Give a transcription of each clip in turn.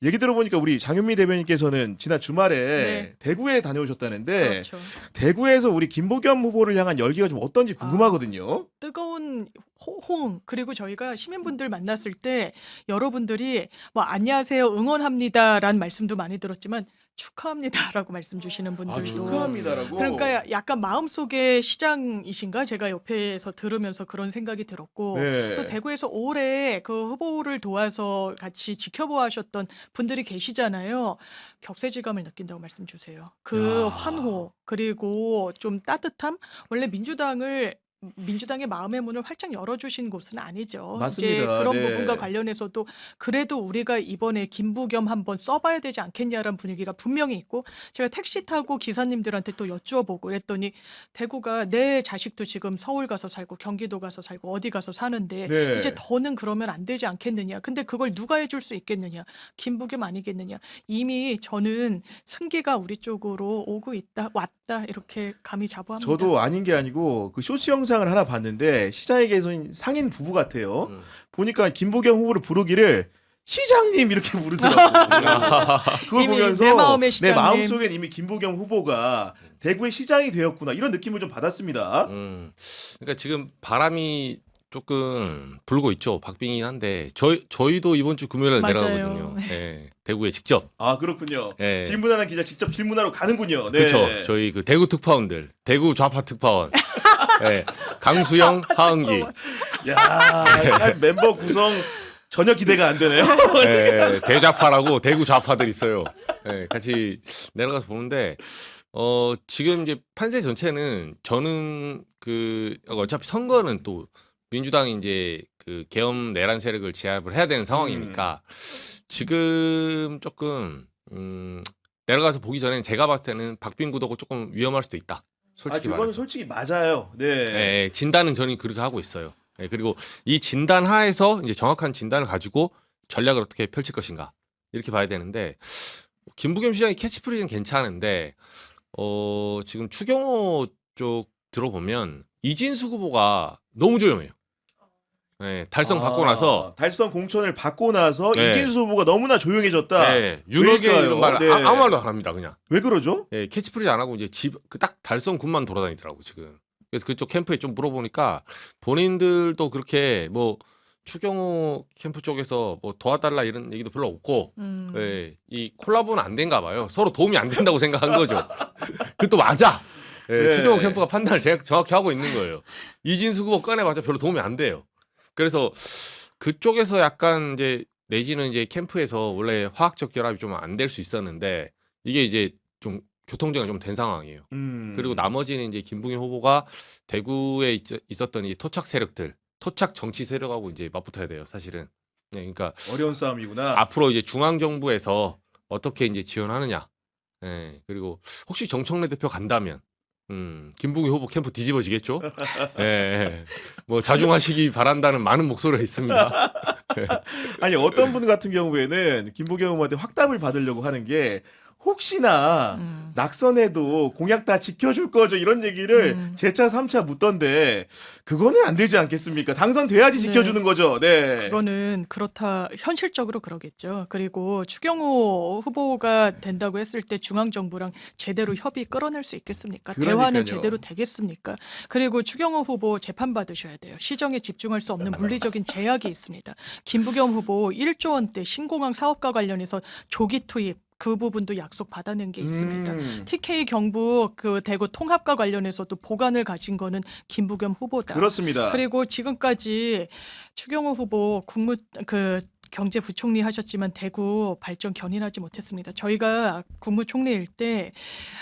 얘기 들어보니까 우리 장윤미 대변인께서는 지난 주말에 네. 대구에 다녀오셨다는데 그렇죠. 대구에서 우리 김부겸 후보를 향한 열기가 좀 어떤지 아. 궁금하거든요. 뜨거운 호응 그리고 저희가 시민분들 만났을 때 여러분들이 뭐 "안녕하세요. 응원합니다."라는 말씀도 많이 들었지만 "축하합니다."라고 말씀 주시는 아, 분들도 축하합니다라고. 그러니까 약간 마음속에 시장이신가 제가 옆에서 들으면서 그런 생각이 들었고 네. 또 대구에서 오래 그 후보를 도와서 같이 지켜보셨던 분들이 계시잖아요. 격세지감을 느낀다고 말씀 주세요. 그 야. 환호 그리고 좀 따뜻함 원래 민주당의 마음의 문을 활짝 열어주신 곳은 아니죠. 이제 맞습니다. 그런 네. 부분과 관련해서도 그래도 우리가 이번에 김부겸 한번 써봐야 되지 않겠냐라는 분위기가 분명히 있고 제가 택시 타고 기사님들한테 또 여쭈어보고 그랬더니 대구가 내 자식도 지금 서울 가서 살고 경기도 가서 살고 어디 가서 사는데 네. 이제 더는 그러면 안 되지 않겠느냐. 근데 그걸 누가 해줄 수 있겠느냐. 김부겸 아니겠느냐. 이미 저는 승기가 우리 쪽으로 오고 있다 왔다 이렇게 감히 자부합니다. 저도 아닌 게 아니고 그 쇼츠 영상을 하나 봤는데 시장에 계신 상인 부부 같아요. 보니까 김부겸 후보를 부르기를 시장님 이렇게 부르더라고요. 그걸 이미 보면서 내 마음의 내 시장님. 마음속엔 이미 김부겸 후보가 대구의 시장이 되었구나 이런 느낌을 좀 받았습니다. 그러니까 지금 바람이 조금 불고 있죠. 박빙이긴 한데 저희도 이번 주 금요일에 맞아요. 내려가거든요. 예, 대구에 직접. 아 그렇군요. 예. 질문하는 기자 직접 질문하러 가는군요. 네. 그렇죠. 저희 그 대구 특파원들, 대구 좌파 특파원, 예, 강수영, 하은기, 야 멤버 구성 전혀 기대가 안 되네요. 예, 대좌파라고 대구 좌파들 있어요. 예, 같이 내려가서 보는데 지금 이제 판세 전체는 저는 그 어차피 선거는 또 민주당이 이제 그 계엄 내란 세력을 제압을 해야 되는 상황이니까 지금 조금 내려가서 보기 전엔 제가 봤을 때는 박빙 구도가 조금 위험할 수도 있다. 솔직히 그거는 말해서. 솔직히 맞아요. 네. 예, 진단은 저는 그렇게 하고 있어요. 예, 그리고 이 진단 하에서 이제 정확한 진단을 가지고 전략을 어떻게 펼칠 것인가 이렇게 봐야 되는데 김부겸 시장의 캐치프레이즈는 괜찮은데 지금 추경호 쪽 들어보면 이진수 후보가 너무 조용해요. 예, 달성 받고 나서 달성 공천을 받고 나서 네. 이진수 후보가 너무나 조용해졌다. 예, 윤호계 왜일까요? 이런 말 네. 아무 말도 안 합니다. 그냥 왜 그러죠? 예, 캐치프레이즈 안 하고 이제 딱 달성 군만 돌아다니더라고 지금. 그래서 그쪽 캠프에 좀 물어보니까 본인들도 그렇게 뭐 추경호 캠프 쪽에서 뭐 도와달라 이런 얘기도 별로 없고 예, 이 콜라보는 안 된가 봐요. 서로 도움이 안 된다고 생각한 거죠. 그것도 맞아. 예, 네. 추경호 캠프가 판단을 정확히 하고 있는 거예요. 이진수 후보 꺼내봤자 별로 도움이 안 돼요. 그래서 그쪽에서 약간 이제 내지는 이제 캠프에서 원래 화학적 결합이 좀 안 될 수 있었는데 이게 이제 좀 교통정이 좀 된 상황이에요. 그리고 나머지는 이제 김부겸 후보가 대구에 있었던 이 토착 세력들, 토착 정치 세력하고 이제 맞붙어야 돼요, 사실은. 네, 그러니까 어려운 싸움이구나. 앞으로 이제 중앙 정부에서 어떻게 이제 지원하느냐. 네, 그리고 혹시 정청래 대표 간다면, 김부겸 후보 캠프 뒤집어지겠죠? 예, 뭐 자중하시기 바란다는 많은 목소리가 있습니다. 아니 어떤 분 같은 경우에는 김부겸 후보한테 확답을 받으려고 하는 게 혹시나 낙선해도 공약 다 지켜줄 거죠 이런 얘기를 재차 3차 묻던데 그거는 안 되지 않겠습니까? 당선돼야지 지켜주는 거죠. 네. 그거는 그렇다 현실적으로 그러겠죠. 그리고 추경호 후보가 된다고 했을 때 중앙정부랑 제대로 협의 끌어낼 수 있겠습니까? 그러니까요. 대화는 제대로 되겠습니까? 그리고 추경호 후보 재판받으셔야 돼요. 시정에 집중할 수 없는 물리적인 제약이 있습니다. 김부겸 후보 1조 원대 신공항 사업과 관련해서 조기 투입 그 부분도 약속 받아낸 게 있습니다. TK 경북 그 대구 통합과 관련해서도 보관을 가진 거는 김부겸 후보다. 그렇습니다. 그리고 지금까지 추경호 후보 경제부총리 하셨지만 대구 발전 견인하지 못했습니다. 저희가 국무총리일 때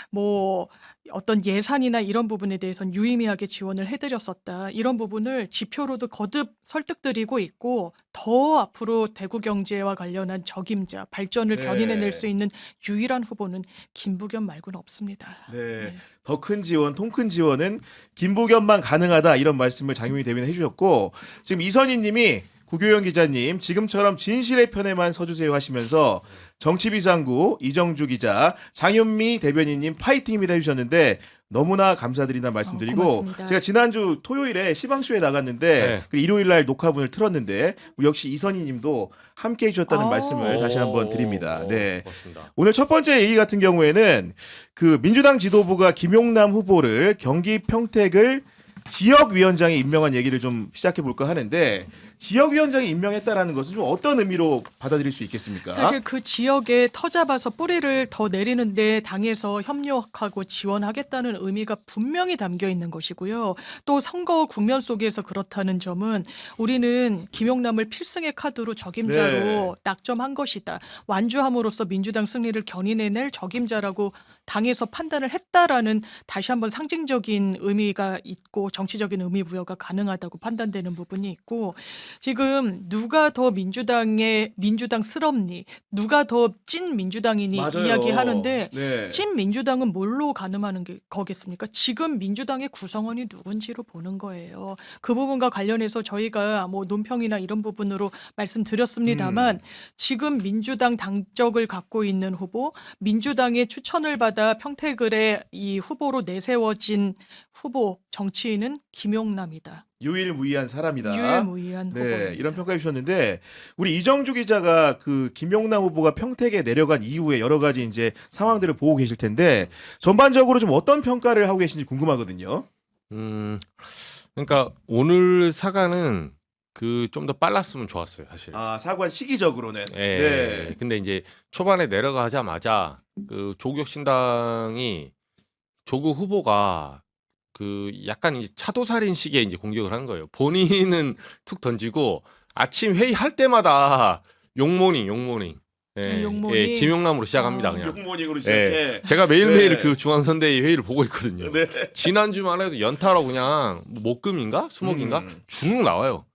뭐 어떤 예산이나 이런 부분에 대해서는 유의미하게 지원을 해드렸었다. 이런 부분을 지표로도 거듭 설득드리고 있고 더 앞으로 대구 경제와 관련한 적임자, 발전을 네. 견인해낼 수 있는 유일한 후보는 김부겸 말고는 없습니다. 네. 더 큰 지원, 통 큰 지원은 김부겸만 가능하다 이런 말씀을 장윤희 대변인 해주셨고 지금 이선희 님이 구교영 기자님, 지금처럼 진실의 편에만 서주세요 하시면서 정치비상구 이정주 기자, 장윤미 대변인님 파이팅입니다 해주셨는데 너무나 감사드린다는 말씀드리고 고맙습니다. 제가 지난주 토요일에 시방쇼에 나갔는데 네. 그 일요일날 녹화분을 틀었는데 우리 역시 이선희님도 함께 해주셨다는 말씀을 다시 한번 드립니다. 네. 고맙습니다. 오늘 첫 번째 얘기 같은 경우에는 그 민주당 지도부가 김용남 후보를 경기 평택을 지역위원장에 임명한 얘기를 좀 시작해 볼까 하는데 지역위원장에 임명했다라는 것은 좀 어떤 의미로 받아들일 수 있겠습니까? 사실 그 지역에 터잡아서 뿌리를 더 내리는데 당에서 협력하고 지원하겠다는 의미가 분명히 담겨 있는 것이고요. 또 선거 국면 속에서 그렇다는 점은 우리는 김용남을 필승의 카드로 적임자로 네. 낙점한 것이다. 완주함으로써 민주당 승리를 견인해낼 적임자라고 당에서 판단을 했다라는 다시 한번 상징적인 의미가 있고 정치적인 의미 부여가 가능하다고 판단되는 부분이 있고 지금 누가 더 민주당스럽니 누가 더 찐 민주당이니 맞아요. 이야기하는데 네. 찐 민주당은 뭘로 가늠하는 거겠습니까? 지금 민주당의 구성원이 누군지로 보는 거예요. 그 부분과 관련해서 저희가 뭐 논평이나 이런 부분으로 말씀드렸습니다만 지금 민주당 당적을 갖고 있는 후보, 민주당의 추천을 받아 평택을의 이 후보로 내세워진 후보 정치인은 김용남이다. 유일무이한 사람이다. 유일무이한 후보입니다. 네, 이런 평가해 주셨는데 우리 이정주 기자가 그 김용남 후보가 평택에 내려간 이후에 여러 가지 이제 상황들을 보고 계실 텐데 전반적으로 좀 어떤 평가를 하고 계신지 궁금하거든요. 그러니까 오늘 사과는 그 좀 더 빨랐으면 좋았어요, 사실. 아, 사관 시기적으로는. 예. 네. 근데 이제 초반에 내려가자마자 그 조국 신당이 조국 후보가 그 약간 이제 차도살인식의 이제 공격을 한 거예요. 본인은 툭 던지고 아침 회의할 때마다 용모닝. 예, 용모닝. 예, 김용남으로 시작합니다, 그냥. 욕모닝으로 시작해. 제가 매일매일 네. 그 중앙선대위 회의를 보고 있거든요. 네. 지난주만 해도 연타로 그냥 목금인가 수목인가 쭉 나와요.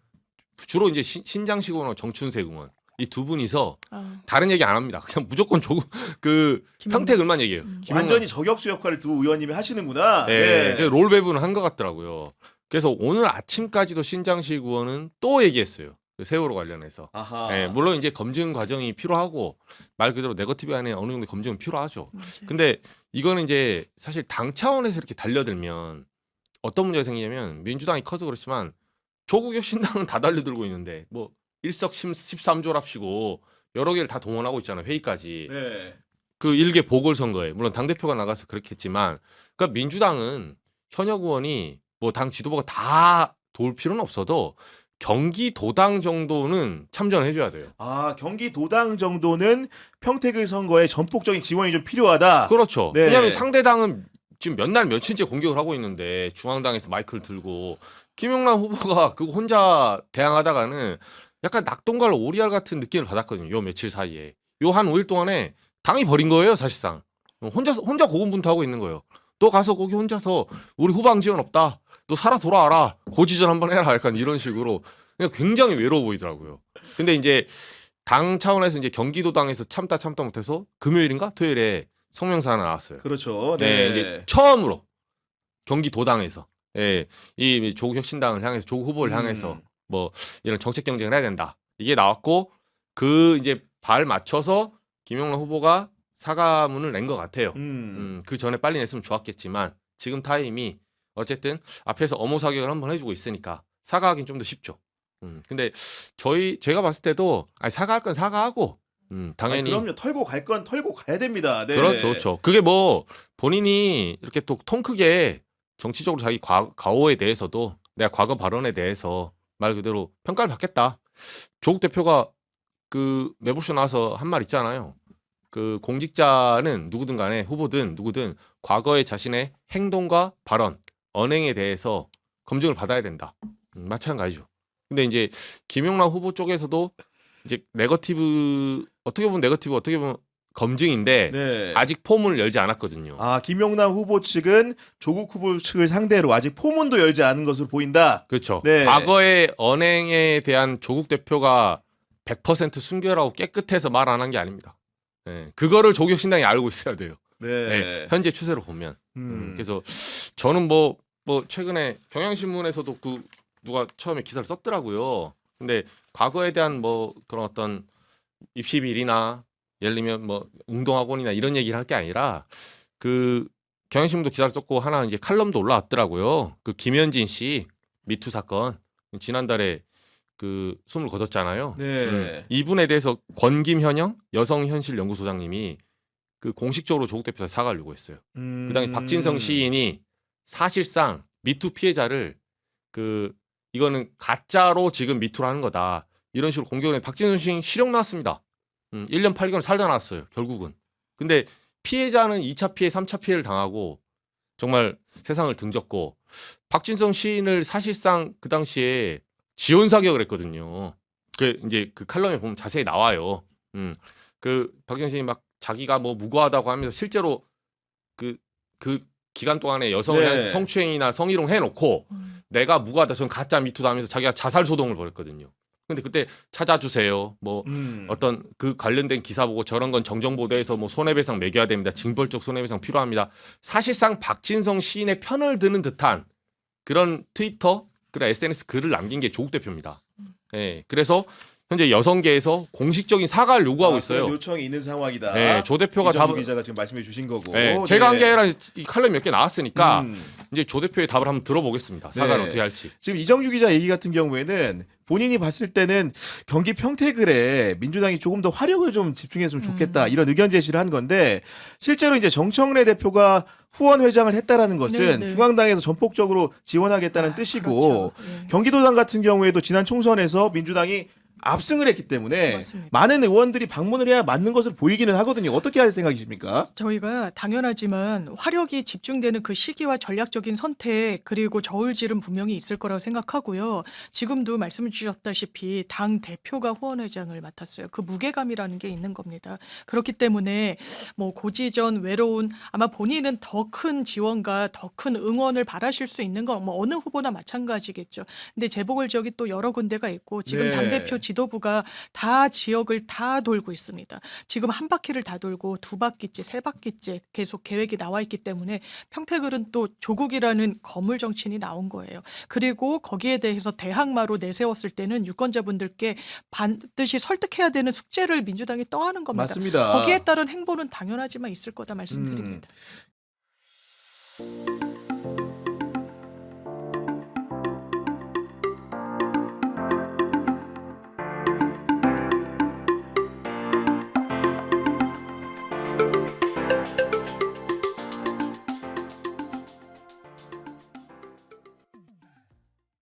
주로 이제 신장식 의원, 정춘색 의원 이 두 분이서 다른 얘기 안 합니다. 그냥 무조건 조국 그 김용남. 평택을만 얘기해요. 완전히 저격수 역할을 두 의원님이 하시는구나. 네. 롤 배분을 한 것 같더라고요. 그래서 오늘 아침까지도 신장식 의원은 또 얘기했어요. 그 세월호 관련해서. 아하. 네, 물론 이제 검증 과정이 필요하고 말 그대로 네거티브 안에 어느 정도 검증은 필요하죠. 근데 이거는 이제 사실 당 차원에서 이렇게 달려들면 어떤 문제가 생기냐면 민주당이 커서 그렇지만 조국혁 신당은 다 달려들고 있는데 뭐 일석십삼조랍시고 여러 개를 다 동원하고 있잖아요. 회의까지. 네. 그 일개 보궐선거에 물론 당대표가 나가서 그렇겠지만 그러니까 민주당은 현역 의원이 뭐 당 지도부가 다 도울 필요는 없어도 경기도당 정도는 참전을 해줘야 돼요. 아, 경기도당 정도는 평택을 선거에 전폭적인 지원이 좀 필요하다. 그렇죠. 네. 왜냐하면 상대당은 지금 몇 날 며칠째 공격을 하고 있는데 중앙당에서 마이크를 들고 김용남 후보가 그거 혼자 대항하다가는 약간 낙동강 오리알 같은 느낌을 받았거든요. 요 며칠 사이에. 요 한 5일 동안에 당이 버린 거예요, 사실상. 혼자 고군분투하고 있는 거예요. 너 가서 거기 혼자서 우리 후방 지원 없다. 너 살아 돌아와라. 고지전 한번 해라. 약간 이런 식으로 그냥 굉장히 외로워 보이더라고요. 근데 이제 당 차원에서 이제 경기도당에서 참다 못해서 금요일인가 토요일에 성명서 하나 나왔어요. 그렇죠. 네, 네. 이제 처음으로 경기도당에서 이 조국 혁신당을 향해서 조국 후보를 향해서 뭐 이런 정책 경쟁을 해야 된다. 이게 나왔고 그 이제 발 맞춰서 김용남 후보가 사과문을 낸 것 같아요. 그 전에 빨리 냈으면 좋았겠지만 지금 타임이 어쨌든 앞에서 엄호 사격을 한번 해주고 있으니까 사과하기는 좀 더 쉽죠. 근데 제가 봤을 때도 사과할 건 사과하고 당연히 그럼요. 털고 갈 건 털고 가야 됩니다. 네. 그렇죠. 그게 뭐 본인이 이렇게 또 통 크게 정치적으로 자기 과오에 대해서도 내가 과거 발언에 대해서 말 그대로 평가를 받겠다. 조국 대표가 그 매불쇼 나와서 한 말 있잖아요. 그 공직자는 누구든 간에 후보든 누구든 과거의 자신의 행동과 발언, 언행에 대해서 검증을 받아야 된다. 마찬가지죠. 근데 이제 김용남 후보 쪽에서도 이제 어떻게 보면 검증인데 네. 아직 포문을 열지 않았거든요. 아, 김용남 후보 측은 조국 후보 측을 상대로 아직 포문도 열지 않은 것으로 보인다. 그렇죠. 네. 과거의 언행에 대한 조국 대표가 100% 순결하고 깨끗해서 말 안 한 게 아닙니다. 네, 그거를 조국 신당이 알고 있어야 돼요. 네. 네, 현재 추세로 보면. 그래서 저는 뭐 최근에 경향신문에서도 그 누가 처음에 기사를 썼더라고요. 근데 과거에 대한 뭐 그런 어떤 입시 비리나 예를 들면 뭐 웅동학원이나 이런 얘기를 할 게 아니라 그 경향신문도 기사를 썼고 하나 이제 칼럼도 올라왔더라고요. 그 김현진 씨 미투 사건 지난달에 그 숨을 거뒀잖아요. 네. 이분에 대해서 권김현영 여성현실연구소장님이 그 공식적으로 조국 대표한테 사과를 요구했어요. 그다음에 박진성 시인이 사실상 미투 피해자를 그 이거는 가짜로 지금 미투를 하는 거다. 이런 식으로 공격을 박진성 시인 실형 나왔습니다. 1년 8개월 살다 나왔어요. 결국은. 근데 피해자는 2차 피해, 3차 피해를 당하고 정말 세상을 등졌고 박진성 시인을 사실상 그 당시에 지원 사격을 했거든요. 그 이제 그 칼럼에 보면 자세히 나와요. 그 박진성 시인이 막 자기가 뭐 무고하다고 하면서 실제로 그 기간 동안에 여성을 네. 향해서 성추행이나 성희롱 해놓고 내가 무고하다 저는 가짜 미투다 하면서 자기가 자살 소동을 벌였거든요. 근데 그때 찾아주세요. 뭐 어떤 그 관련된 기사 보고 저런 건 정정보도해서 뭐 손해배상 매겨야 됩니다. 징벌적 손해배상 필요합니다. 사실상 박진성 시인의 편을 드는 듯한 그런 트위터, 그런 SNS 글을 남긴 게 조국 대표입니다. 예, 그래서 현재 여성계에서 공식적인 사과를 요구하고 있어요. 그런 요청이 있는 상황이다. 네, 조 대표가 이정주 답을 기자가 지금 말씀해 주신 거고. 네, 제가 한 게 네. 아니라 이 칼럼 몇 개 나왔으니까 음. 이제 조 대표의 답을 한번 들어보겠습니다. 사과를 네. 어떻게 할지. 지금 이정주 기자 얘기 같은 경우에는 본인이 봤을 때는 경기 평택을에 민주당이 조금 더 화력을 좀 집중했으면 좋겠다 이런 의견 제시를 한 건데 실제로 이제 정청래 대표가 후원 회장을 했다라는 것은 네, 네. 중앙당에서 전폭적으로 지원하겠다는 뜻이고 그렇죠. 예. 경기도당 같은 경우에도 지난 총선에서 민주당이 압승을 했기 때문에 맞습니다. 많은 의원들이 방문을 해야 맞는 것으로 보이기는 하거든요. 어떻게 할 생각이십니까? 저희가 당연하지만 화력이 집중되는 그 시기와 전략적인 선택 그리고 저울질은 분명히 있을 거라고 생각하고요. 지금도 말씀 주셨다시피 당 대표가 후원회장을 맡았어요. 그 무게감이라는 게 있는 겁니다. 그렇기 때문에 뭐 고지전 외로운 아마 본인은 더 큰 지원과 더 큰 응원을 바라실 수 있는 건 뭐 어느 후보나 마찬가지겠죠. 근데 재보궐 지역이 또 여러 군데가 있고 지금 네. 당대표 지도부가 다 지역을 다 돌고 있습니다. 지금 한 바퀴를 다 돌고 두 바퀴째, 세 바퀴째 계속 계획이 나와 있기 때문에 평택을은 또 조국이라는 거물 정치인이 나온 거예요. 그리고 거기에 대해서 대항마로 내세웠을 때는 유권자분들께 반드시 설득해야 되는 숙제를 민주당이 떠하는 겁니다. 맞습니다. 거기에 따른 행보는 당연하지만 있을 거다 말씀드립니다.